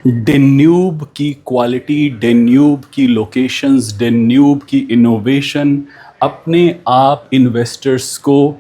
Danube की quality, Danube की locations, Danube की इनोवेशन अपने आप इन्वेस्टर्स को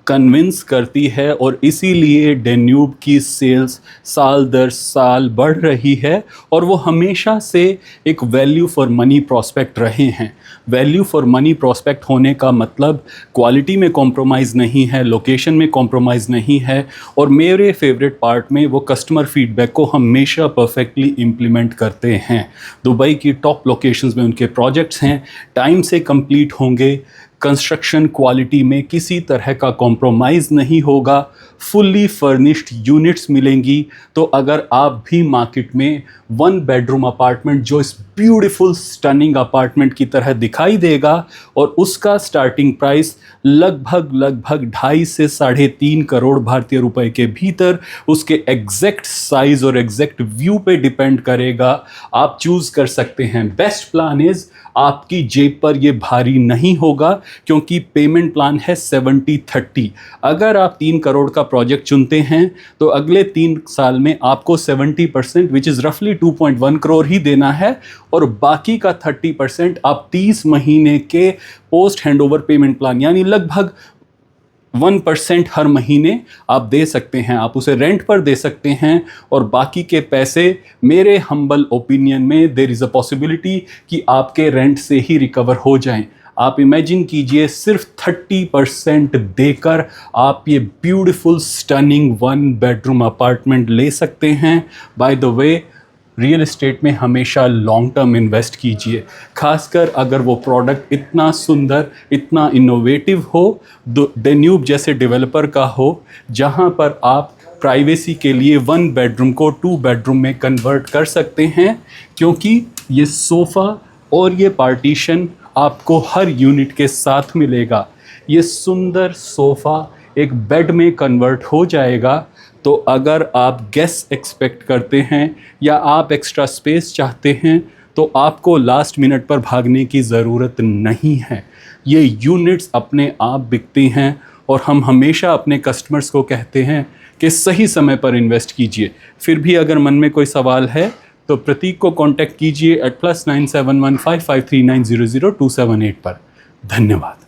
कन्विंस करती है और इसीलिए डेन्यूब की सेल्स साल दर साल बढ़ रही है और वो हमेशा से एक वैल्यू फॉर मनी प्रॉस्पेक्ट रहे हैं। वैल्यू फॉर मनी प्रॉस्पेक्ट होने का मतलब क्वालिटी में कॉम्प्रोमाइज़ नहीं है, लोकेशन में कॉम्प्रोमाइज़ नहीं है और मेरे फेवरेट पार्ट में वो कस्टमर फीडबैक को हमेशा परफेक्टली इम्प्लीमेंट करते हैं। दुबई की टॉप लोकेशंस में उनके प्रोजेक्ट्स हैं, टाइम से कंप्लीट होंगे, कंस्ट्रक्शन क्वालिटी में किसी तरह का कॉम्प्रोमाइज़ नहीं होगा, फुल्ली फर्निश्ड यूनिट्स मिलेंगी। तो अगर आप भी मार्केट में 1 बेडरूम अपार्टमेंट जो इस ब्यूटीफुल स्टनिंग अपार्टमेंट की तरह दिखाई देगा और उसका स्टार्टिंग प्राइस लगभग 2.5 से 3.5 करोड़ भारतीय रुपए के भीतर, उसके एग्जैक्ट साइज और एग्जैक्ट व्यू पे डिपेंड करेगा, आप चूज कर सकते हैं। बेस्ट प्लान इज आपकी जेब पर ये भारी नहीं होगा क्योंकि पेमेंट प्लान है 70-30। अगर आप 3 करोड़ का प्रोजेक्ट चुनते हैं तो अगले 3 साल में आपको 70% विच इज़ रफली 2.1 करोड़ ही देना है और बाकी का 30% आप 30 महीने के पोस्ट हैंडओवर पेमेंट प्लान यानी लगभग 1% हर महीने आप दे सकते हैं। आप उसे रेंट पर दे सकते हैं और बाकी के पैसे मेरे हम्बल ओपिनियन में देयर इज़ अ पॉसिबिलिटी कि आपके रेंट से ही रिकवर हो जाएं। आप इमेजिन कीजिए सिर्फ 30% देकर आप ये ब्यूटीफुल स्टनिंग 1 बेडरूम अपार्टमेंट ले सकते हैं। By the way, real estate में हमेशा लॉन्ग टर्म इन्वेस्ट कीजिए, खासकर अगर वो प्रोडक्ट इतना सुंदर, इतना इनोवेटिव हो, डेन्यूब जैसे डेवलपर का हो, जहां पर आप प्राइवेसी के लिए 1 बेडरूम को 2 बेडरूम में कन्वर्ट कर सकते हैं। क्योंकि ये सोफ़ा और ये पार्टीशन आपको हर यूनिट के साथ मिलेगा। ये सुंदर सोफ़ा एक बेड में कन्वर्ट हो जाएगा। तो अगर आप गेस्ट एक्सपेक्ट करते हैं या आप एक्स्ट्रा स्पेस चाहते हैं तो आपको लास्ट मिनट पर भागने की ज़रूरत नहीं है। ये यूनिट्स अपने आप बिकती हैं और हम हमेशा अपने कस्टमर्स को कहते हैं कि सही समय पर इन्वेस्ट कीजिए। फिर भी अगर मन में कोई सवाल है तो प्रतीक को कांटेक्ट कीजिए @+971553900278 पर। धन्यवाद।